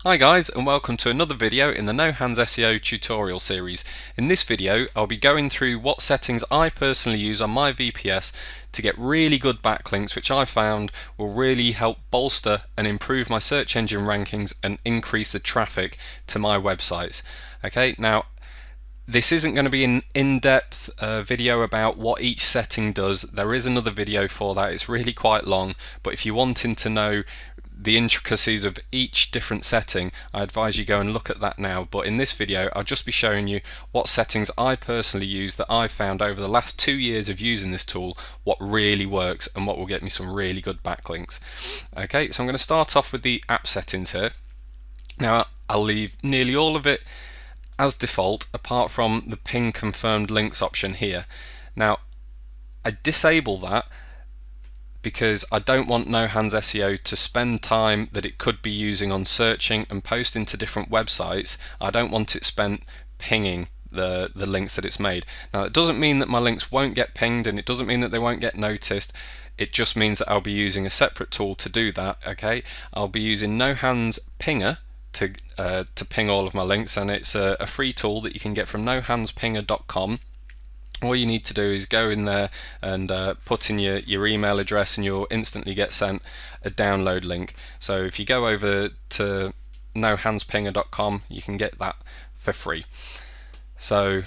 Hi guys, and welcome to another video in the No Hands SEO tutorial series. In this video I'll be going through what settings I personally use on my VPS to get really good backlinks, which I found will really help bolster and improve my search engine rankings and increase the traffic to my websites. Okay, now this isn't going to be an in-depth video about what each setting does. There is another video for that. It's really quite long, but if you're wanting to know the intricacies of each different setting, I advise you go and look at that now. But in this video I'll just be showing you what settings I personally use that I've found over the last 2 years of using this tool, what really works and what will get me some really good backlinks. Okay, so I'm going to start off with the app settings here. Now I'll leave nearly all of it as default apart from the ping confirmed links option here. Now I disable that because I don't want No Hands SEO to spend time that it could be using on searching and posting to different websites. I don't want it spent pinging the links that it's made. Now that doesn't mean that my links won't get pinged, and it doesn't mean that they won't get noticed. It just means that I'll be using a separate tool to do that. Okay, I'll be using No Hands Pinger to ping all of my links, and it's a free tool that you can get from nohandspinger.com. All you need to do is go in there and put in your email address, and you'll instantly get sent a download link. So if you go over to nohandspinger.com, you can get that for free. So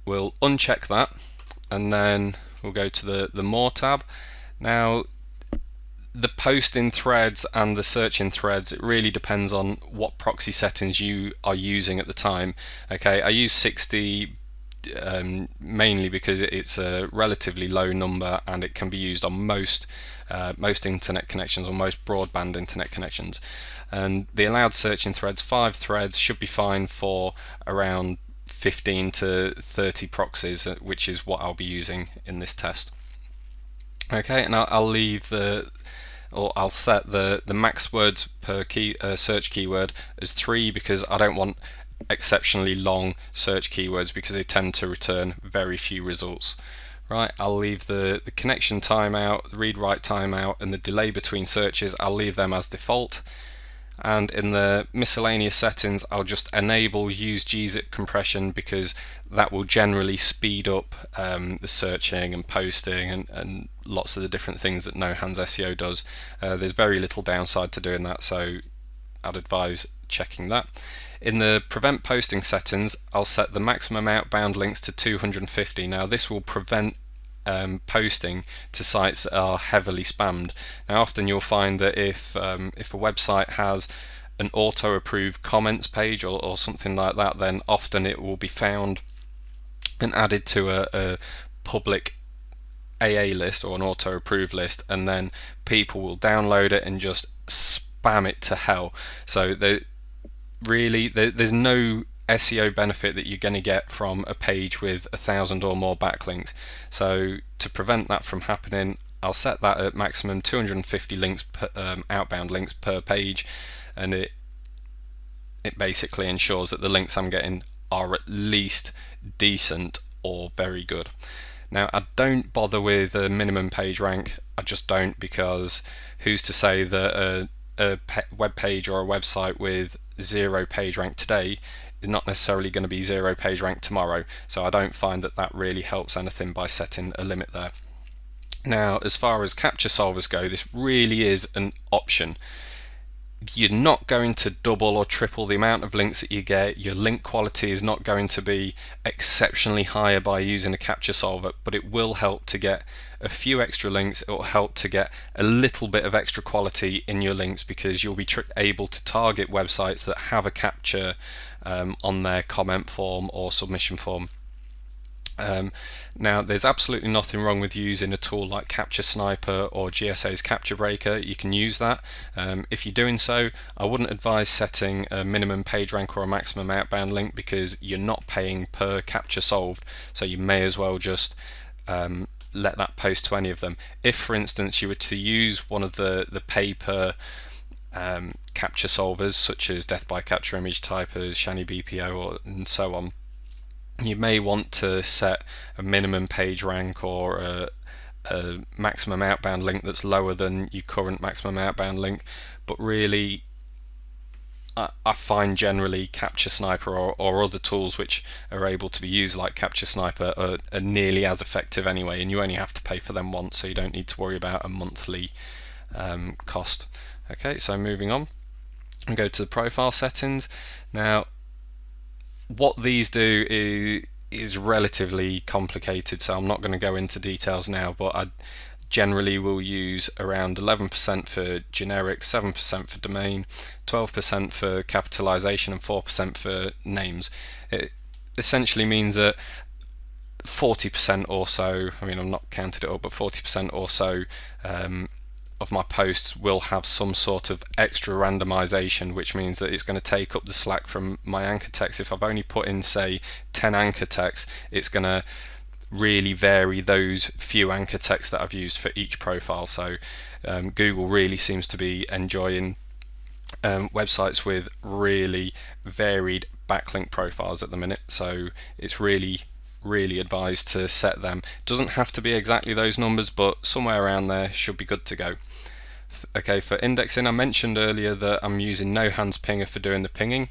we'll uncheck that, and then we'll go to the More tab. Now the posting threads and the searching threads, it really depends on what proxy settings you are using at the time. Okay, I use 60 mainly because it's a relatively low number and it can be used on most internet connections, or most broadband internet connections. And the allowed searching threads, 5 threads, should be fine for around 15 to 30 proxies, which is what I'll be using in this test. Okay, and I'll leave I'll set the max words per search keyword as 3, because I don't want exceptionally long search keywords because they tend to return very few results. Right, I'll leave the connection timeout, the read-write timeout, and the delay between searches, I'll leave them as default. And in the miscellaneous settings, I'll just enable use gzip compression, because that will generally speed up the searching and posting and lots of the different things that No Hands SEO does. There's very little downside to doing that, so I'd advise checking that. In the prevent posting settings, I'll set the maximum outbound links to 250. Now this will prevent posting to sites that are heavily spammed. Now often you'll find that if a website has an auto approved comments page or something like that, then often it will be found and added to a public AA list or an auto approved list, and then people will download it and just spam it to hell. So there's no SEO benefit that you're going to get from a page with 1,000 or more backlinks. So to prevent that from happening, I'll set that at maximum 250 links outbound links per page, and it basically ensures that the links I'm getting are at least decent or very good. Now I don't bother with a minimum page rank. I just don't, because who's to say that a web page or a website with 0 page rank today is not necessarily going to be 0 page rank tomorrow. So I don't find that really helps anything by setting a limit there. Now as far as capture solvers go, this really is an option. You're not going to double or triple the amount of links that you get. Your link quality is not going to be exceptionally higher by using a capture solver, but it will help to get a few extra links. It will help to get a little bit of extra quality in your links, because you'll be able to target websites that have a capture on their comment form or submission form. Now there's absolutely nothing wrong with using a tool like Capture Sniper or GSA's Capture Breaker. You can use that. If you're doing so, I wouldn't advise setting a minimum page rank or a maximum outbound link, because you're not paying per capture solved, so you may as well just let that post to any of them. If for instance you were to use one of the pay per capture solvers, such as Death by Capture Image Typers, Shiny BPO, and so on, you may want to set a minimum page rank or a maximum outbound link that's lower than your current maximum outbound link. But really, I find generally Capture Sniper or other tools which are able to be used like Capture Sniper are nearly as effective anyway, and you only have to pay for them once, so you don't need to worry about a monthly cost. Okay, so moving on, and go to the profile settings. Now, what these do is relatively complicated, so I'm not going to go into details now, but I generally will use around 11% for generic, 7% for domain, 12% for capitalization, and 4% for names. It essentially means that 40% or so, I mean, I've not counted it up, but 40% or so of my posts will have some sort of extra randomization, which means that it's going to take up the slack from my anchor text. If I've only put in, say, 10 anchor texts, it's going to really vary those few anchor texts that I've used for each profile. So Google really seems to be enjoying websites with really varied backlink profiles at the minute, so it's really advised to set them. Doesn't have to be exactly those numbers, but somewhere around there should be good to go. Okay, for indexing, I mentioned earlier that I'm using No Hands Pinger for doing the pinging.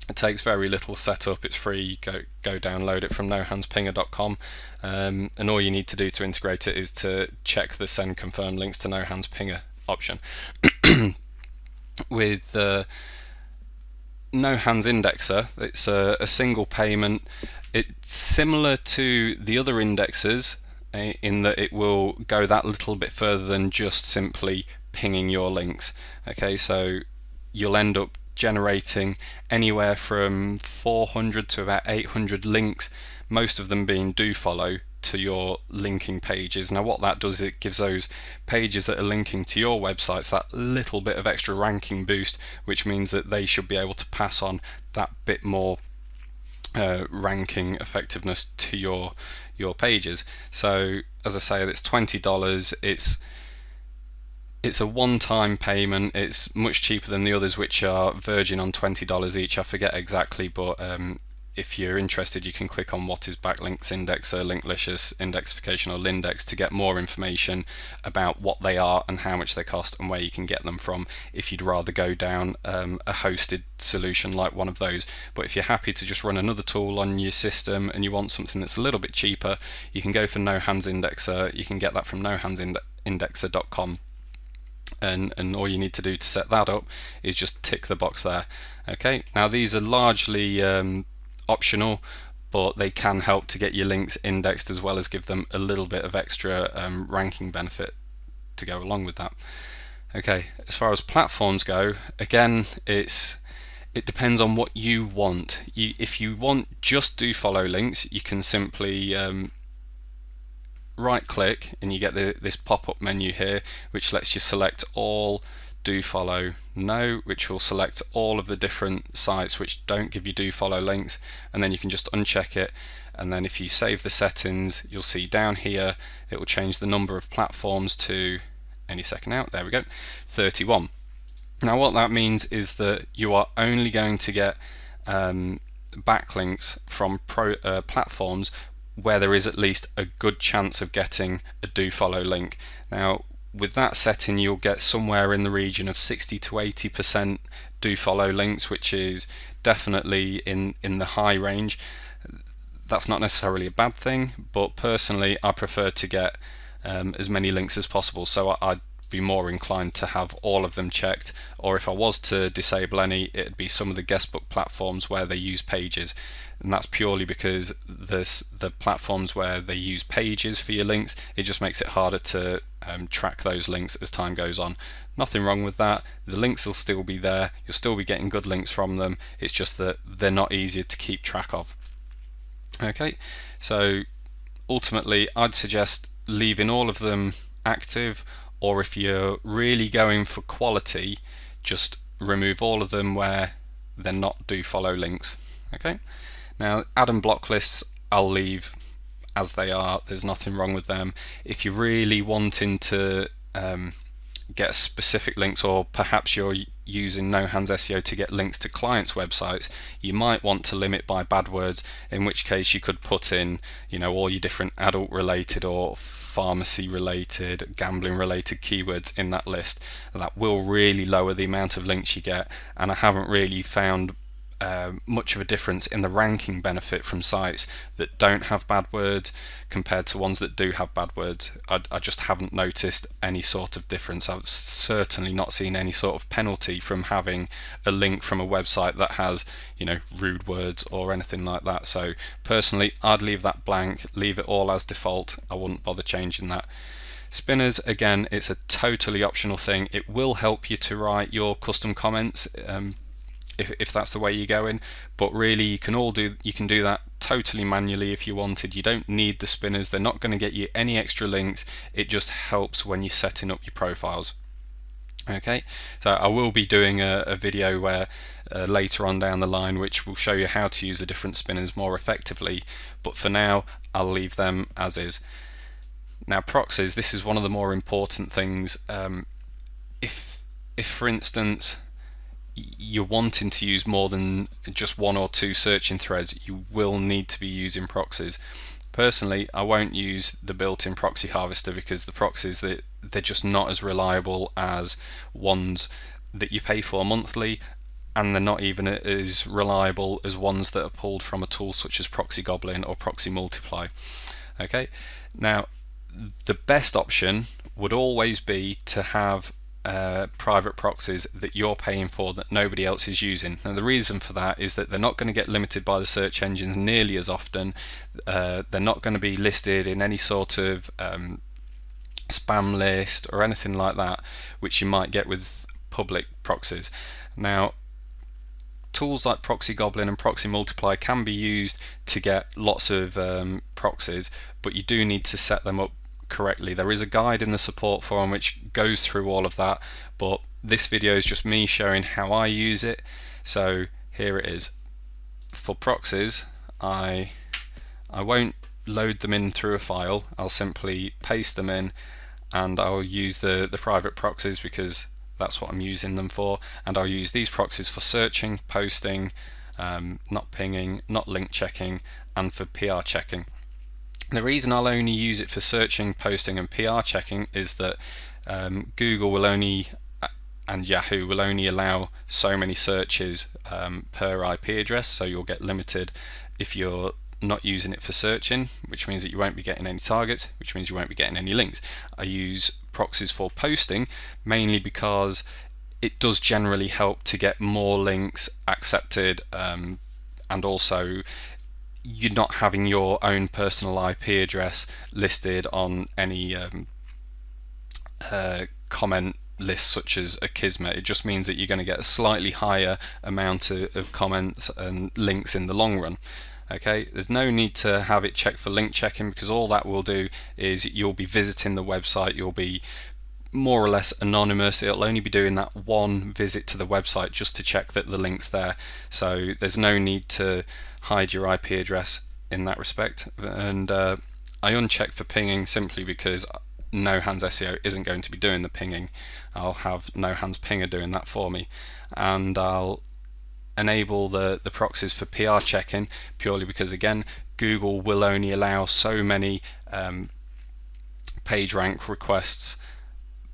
It takes very little setup, it's free, go download it from nohandspinger.com, and all you need to do to integrate it is to check the send confirm links to No Hands Pinger option. With No Hands Indexer, it's a single payment. It's similar to the other indexers in that it will go that little bit further than just simply pinging your links. Okay, so you'll end up generating anywhere from 400 to about 800 links, most of them being do follow, to your linking pages. Now what that does, it gives those pages that are linking to your websites that little bit of extra ranking boost, which means that they should be able to pass on that bit more ranking effectiveness to your pages. So as I say, it's $20. It's a one-time payment. It's much cheaper than the others, which are verging on $20 each. I forget exactly, but if you're interested, you can click on What is Backlinks Indexer, Linklicious, Indexification, or Lindex to get more information about what they are and how much they cost and where you can get them from if you'd rather go down a hosted solution like one of those. But if you're happy to just run another tool on your system and you want something that's a little bit cheaper, you can go for No Hands Indexer. You can get that from nohandsindexer.com. And all you need to do to set that up is just tick the box there. Okay, now these are largely optional, but they can help to get your links indexed as well as give them a little bit of extra ranking benefit to go along with that. Okay, as far as platforms go, again, it depends on what you want. If you want just do follow links, you can simply right click and you get this pop-up menu here, which lets you select all do follow no, which will select all of the different sites which don't give you do follow links, and then you can just uncheck it, and then if you save the settings, you'll see down here it will change the number of platforms to, any second out, there we go, 31. Now what that means is that you are only going to get backlinks from platforms where there is at least a good chance of getting a do follow link. Now with that setting, you'll get somewhere in the region of 60 to 80% do follow links, which is definitely in the high range. That's not necessarily a bad thing, but personally I prefer to get as many links as possible, so I'd be more inclined to have all of them checked, or if I was to disable any, it'd be some of the guestbook platforms where they use pages, and that's purely because the platforms where they use pages for your links, it just makes it harder to track those links as time goes on. Nothing wrong with that, the links will still be there, you'll still be getting good links from them, it's just that they're not easier to keep track of. Okay, so ultimately I'd suggest leaving all of them active, or if you're really going for quality, just remove all of them where they're not do follow links. Okay, now add and block lists I'll leave as they are, there's nothing wrong with them. If you're really wanting to get specific links, or perhaps you're using no hands SEO to get links to clients' websites, you might want to limit by bad words, in which case you could put in, all your different adult related or pharmacy related, gambling related keywords in that list. That will really lower the amount of links you get, and I haven't really found much of a difference in the ranking benefit from sites that don't have bad words compared to ones that do have bad words. I just haven't noticed any sort of difference. I've certainly not seen any sort of penalty from having a link from a website that has, rude words or anything like that. So personally, I'd leave that blank, leave it all as default. I wouldn't bother changing that. Spinners, again, it's a totally optional thing. It will help you to write your custom comments if that's the way you're going, but really you can do that totally manually if you wanted. You don't need the spinners. They're not going to get you any extra links. It just helps when you're setting up your profiles. Okay, so I will be doing a video where later on down the line which will show you how to use the different spinners more effectively, but for now I'll leave them as is. Now proxies, this is one of the more important things. If for instance you're wanting to use more than just one or two searching threads, you will need to be using proxies. Personally, I won't use the built-in proxy harvester because the proxies, they're just not as reliable as ones that you pay for monthly, and they're not even as reliable as ones that are pulled from a tool such as Proxy Goblin or Proxy Multiply. Okay, now the best option would always be to have private proxies that you're paying for that nobody else is using. Now the reason for that is that they're not going to get limited by the search engines nearly as often. They're not going to be listed in any sort of spam list or anything like that, which you might get with public proxies. Now tools like Proxy Goblin and Proxy Multiply can be used to get lots of proxies, but you do need to set them up correctly. There is a guide in the support forum which goes through all of that, but this video is just me showing how I use it. So here it is. For proxies, I won't load them in through a file. I'll simply paste them in, and I'll use the private proxies because that's what I'm using them for, and I'll use these proxies for searching, posting, not pinging, not link checking, and for PR checking. The reason I'll only use it for searching, posting and PR checking is that Google will only and Yahoo will only allow so many searches per IP address, so you'll get limited if you're not using it for searching, which means that you won't be getting any targets, which means you won't be getting any links. I use proxies for posting mainly because it does generally help to get more links accepted, and also you're not having your own personal IP address listed on any comment list such as Akismet. It just means that you're going to get a slightly higher amount of comments and links in the long run. Okay, there's no need to have it checked for link checking because all that will do is you'll be visiting the website, you'll be more or less anonymous. It'll only be doing that one visit to the website just to check that the link's there, so there's no need to hide your IP address in that respect. And I uncheck for pinging simply because No Hands SEO isn't going to be doing the pinging. I'll have No Hands Pinger doing that for me, and I'll enable the proxies for PR checking purely because again Google will only allow so many page rank requests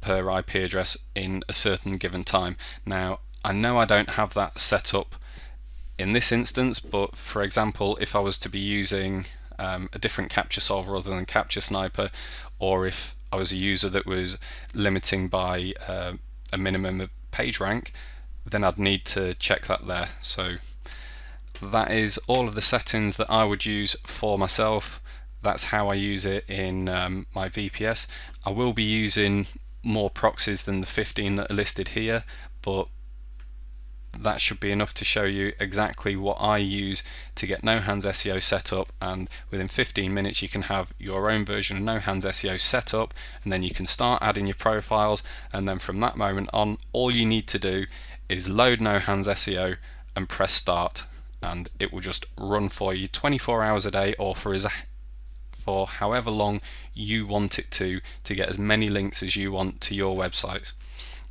per IP address in a certain given time. Now I know I don't have that set up in this instance, but for example if I was to be using a different capture solver other than Capture Sniper, or if I was a user that was limiting by a minimum of page rank, then I'd need to check that there. So that is all of the settings that I would use for myself. That's how I use it in my VPS. I will be using more proxies than the 15 that are listed here, but that should be enough to show you exactly what I use to get No Hands SEO set up, and within 15 minutes you can have your own version of No Hands SEO set up, and then you can start adding your profiles, and then from that moment on all you need to do is load No Hands SEO and press start, and it will just run for you 24 hours a day, or for however long you want it to get as many links as you want to your website.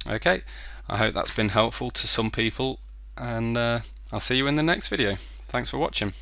Okay, I hope that's been helpful to some people, and I'll see you in the next video. Thanks for watching.